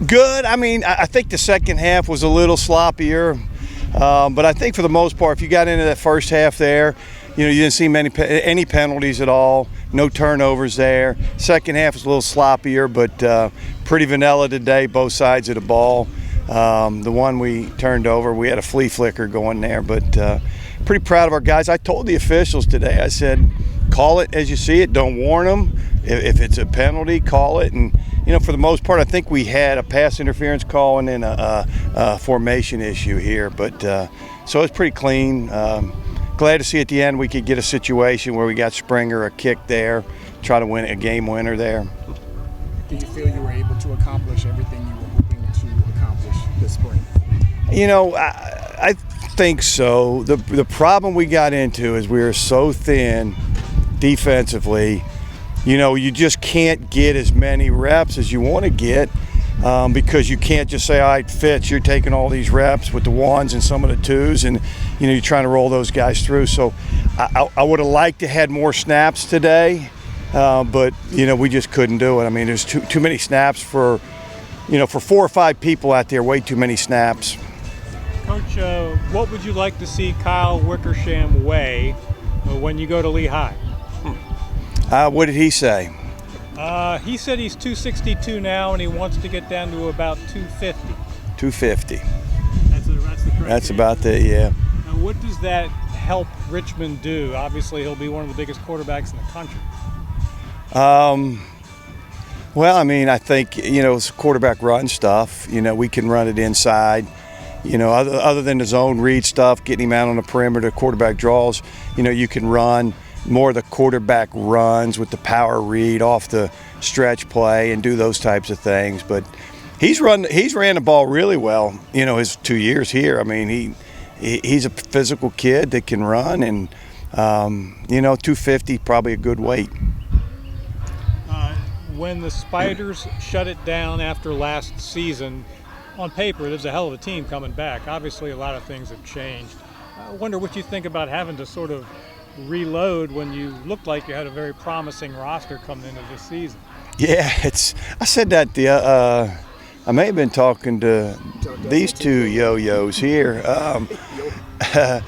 Good. I mean, I think the second half was a little sloppier, but I think for the most part, if you got into that first half there, you didn't see any penalties at all, no turnovers there. Second half was a little sloppier, but pretty vanilla today, both sides of the ball. The one we turned over, we had a flea flicker going there, but pretty proud of our guys. I told the officials today, I said, call it as you see it, don't warn them. If it's a penalty, call it. And for the most part, I think we had a pass interference call and then a formation issue here. But so it's pretty clean. Glad to see at the end we could get a situation where we got Springer a kick there, try to win a game winner there. Do you feel you were able to accomplish everything you were hoping to accomplish this spring? I think so. The problem we got into is we were so thin defensively. You just can't get as many reps as you want to get because you can't just say, all right, Fitz, you're taking all these reps with the ones and some of the twos, and you're trying to roll those guys through. So I would have liked to had more snaps today, but we just couldn't do it. I mean, there's too many snaps for 4 or 5 people out there. Way too many snaps. Coach, what would you like to see Kyle Wickersham weigh when you go to Lehigh? What did he say? He said he's 262 now, and he wants to get down to about 250. 250. That's the correct That's answer. about the, yeah. Now, what does that help Richmond do? Obviously, he'll be one of the biggest quarterbacks in the country. Well, I mean, I think, it's quarterback run stuff. We can run it inside. Other than the zone read stuff, getting him out on the perimeter, quarterback draws, you can run more of the quarterback runs with the power read off the stretch play and do those types of things. But he's ran the ball really well, his 2 years here. I mean, he's a physical kid that can run, and 250 probably a good weight. When the Spiders shut it down after last season, on paper, there's a hell of a team coming back. Obviously, a lot of things have changed. I wonder what you think about having to sort of reload when you looked like you had a very promising roster coming into this season. Yeah, I said that I may have been talking to these two yo-yos here. I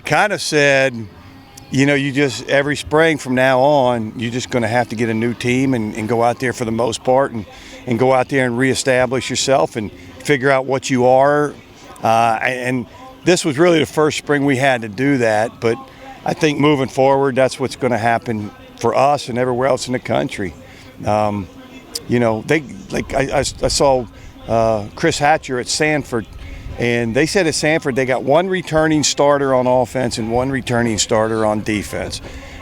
kind of said, you just every spring from now on, you're just going to have to get a new team and go out there for the most part and go out there and reestablish yourself and figure out what you are. And this was really the first spring we had to do that, but I think moving forward, that's what's going to happen for us and everywhere else in the country. I saw Chris Hatcher at Sanford, and they said at Sanford they got one returning starter on offense and one returning starter on defense.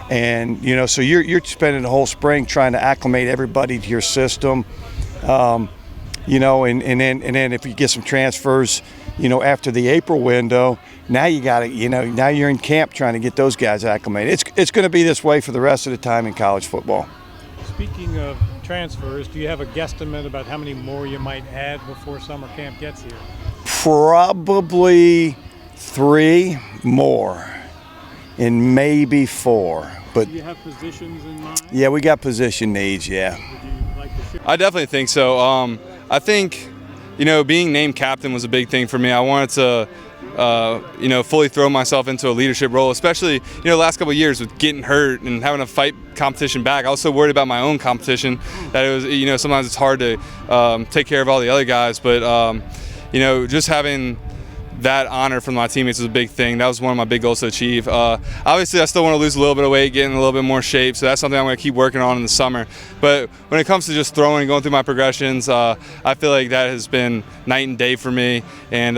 And so you're spending the whole spring trying to acclimate everybody to your system. And then if you get some transfers, after the April window, now you got to, now you're in camp trying to get those guys acclimated. It's going to be this way for the rest of the time in college football. Speaking of transfers, do you have a guesstimate about how many more you might add before summer camp gets here? Probably 3 more, and maybe 4. But do you have positions in mind? Yeah, we got position needs. Yeah. Would you like to share? I definitely think so. I think, being named captain was a big thing for me. I wanted to, fully throw myself into a leadership role, especially, the last couple of years with getting hurt and having to fight competition back. I was so worried about my own competition that it was, sometimes it's hard to take care of all the other guys. But, just having that honor from my teammates was a big thing. That was one of my big goals to achieve. Obviously, I still want to lose a little bit of weight, get in a little bit more shape, so that's something I'm going to keep working on in the summer. But when it comes to just throwing and going through my progressions, I feel like that has been night and day for me. And,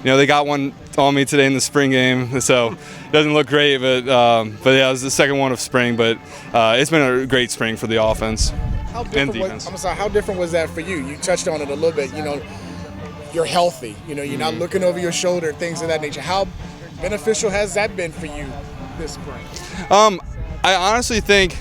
they got one on me today in the spring game, so it doesn't look great, but yeah, it was the second one of spring, but it's been a great spring for the offense and defense. How different was that for you? You touched on it a little bit, you're healthy, you're not looking over your shoulder, things of that nature. How beneficial has that been for you this spring? I honestly think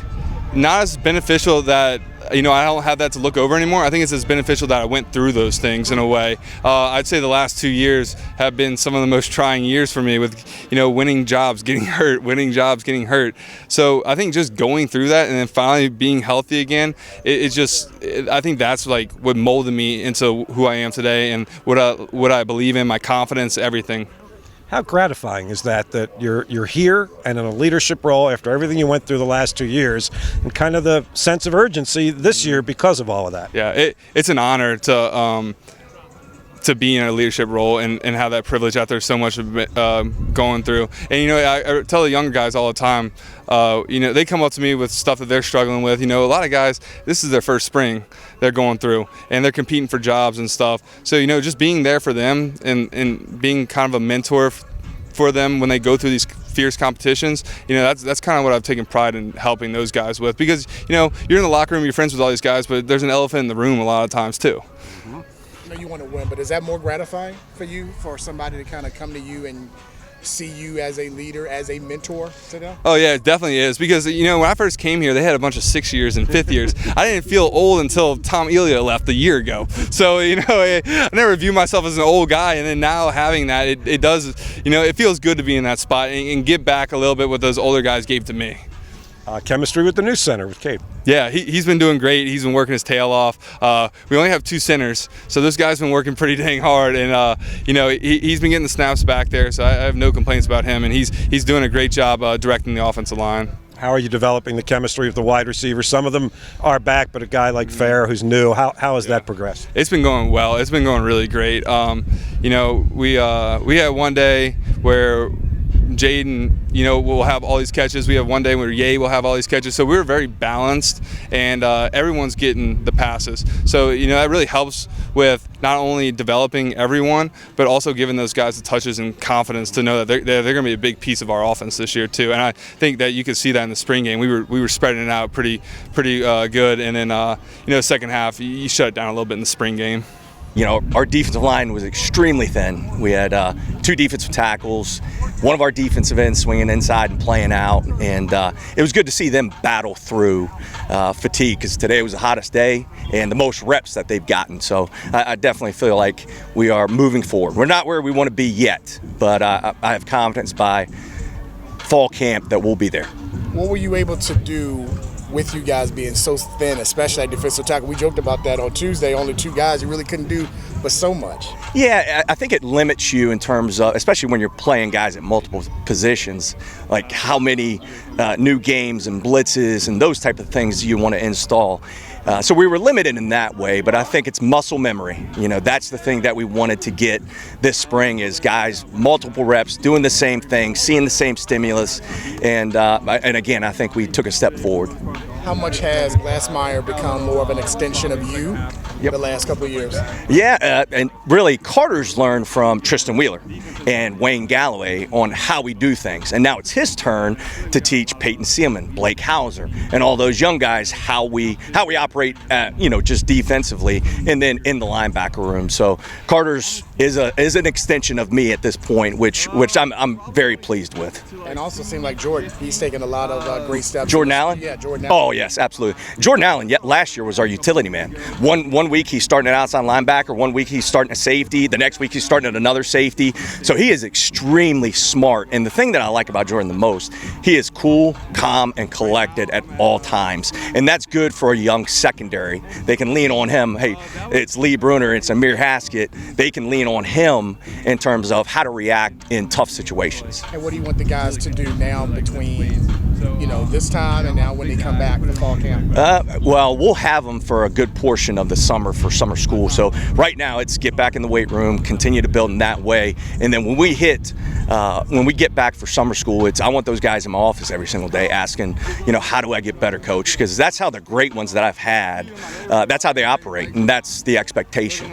not as beneficial that I don't have that to look over anymore. I think it's as beneficial that I went through those things in a way. I'd say the last 2 years have been some of the most trying years for me with, winning jobs, getting hurt, winning jobs, getting hurt. So I think just going through that and then finally being healthy again, I think that's like what molded me into who I am today and what I believe in, my confidence, everything. How gratifying is that you're here and in a leadership role after everything you went through the last 2 years, and kind of the sense of urgency this year because of all of that? Yeah, it's an honor to be in a leadership role and have that privilege out there so much going through. And I tell the younger guys all the time, they come up to me with stuff that they're struggling with. A lot of guys, this is their first spring they're going through, and they're competing for jobs and stuff. So just being there for them and being kind of a mentor for them when they go through these fierce competitions, that's kind of what I've taken pride in helping those guys with, because you're in the locker room, you're friends with all these guys, but there's an elephant in the room a lot of times too. I know you want to win, but is that more gratifying for you, for somebody to kind of come to you and see you as a leader, as a mentor to them? Oh yeah, it definitely is, because when I first came here, they had a bunch of 6 years and 5th years. I didn't feel old until Tom Elia left a year ago. So I never view myself as an old guy, and then now having that, it does, it feels good to be in that spot and give back a little bit what those older guys gave to me. Chemistry with the new center with Cape. Yeah, he's been doing great. He's been working his tail off. We only have 2 centers, so this guy's been working pretty dang hard, and he's been getting the snaps back there, so I have no complaints about him, and he's doing a great job directing the offensive line. How are you developing the chemistry with the wide receivers? Some of them are back, but a guy like Fair, who's new, how has that progressed? It's been going well. It's been going really great. We had one day where Jaden, will have all these catches. We have one day where Ye will have all these catches. So we're very balanced, and everyone's getting the passes. So, that really helps with not only developing everyone, but also giving those guys the touches and confidence to know that they're going to be a big piece of our offense this year too. And I think that you could see that in the spring game. We were spreading it out pretty good, and then second half you shut it down a little bit in the spring game. Our defensive line was extremely thin. We had 2 defensive tackles, one of our defensive ends swinging inside and playing out, and it was good to see them battle through fatigue, because today was the hottest day and the most reps that they've gotten. So I definitely feel like we are moving forward. We're not where we want to be yet, but I have confidence by fall camp that we'll be there. What were you able to do with you guys being so thin, especially at defensive tackle? We joked about that on Tuesday. Only 2 guys, you really couldn't do but so much. Yeah, I think it limits you in terms of, especially when you're playing guys at multiple positions, like how many new games and blitzes and those type of things you want to install. So we were limited in that way, but I think it's muscle memory. That's the thing that we wanted to get this spring, is guys, multiple reps, doing the same thing, seeing the same stimulus, and again, I think we took a step forward. How much has Glassmeyer become more of an extension of you the last couple of years? Yeah, and really Carter's learned from Tristan Wheeler and Wayne Galloway on how we do things, and now it's his turn to teach Peyton Seaman, Blake Hauser, and all those young guys how we operate, just defensively, and then in the linebacker room. So Carter's is an extension of me at this point, which I'm very pleased with. And also seemed like Jordan, he's taken a lot of great steps. Jordan Allen? Yeah, Jordan Allen. Oh yes, absolutely. Jordan Allen, last year was our utility man. One week he's starting at outside linebacker, one week he's starting at safety, the next week he's starting at another safety. So he is extremely smart. And the thing that I like about Jordan the most, he is cool, calm, and collected at all times. And that's good for a young secondary. They can lean on him. Hey, it's Lee Bruner, it's Amir Haskett. They can lean on him in terms of how to react in tough situations. And what do you want the guys to do now between this time and now when they come back for fall camp? Well, we'll have them for a good portion of the summer for summer school. So right now it's get back in the weight room, continue to build in that way, and then when we get back for summer school, I want those guys in my office every single day asking, how do I get better, coach? Because that's how the great ones that I've had, that's how they operate, and that's the expectation.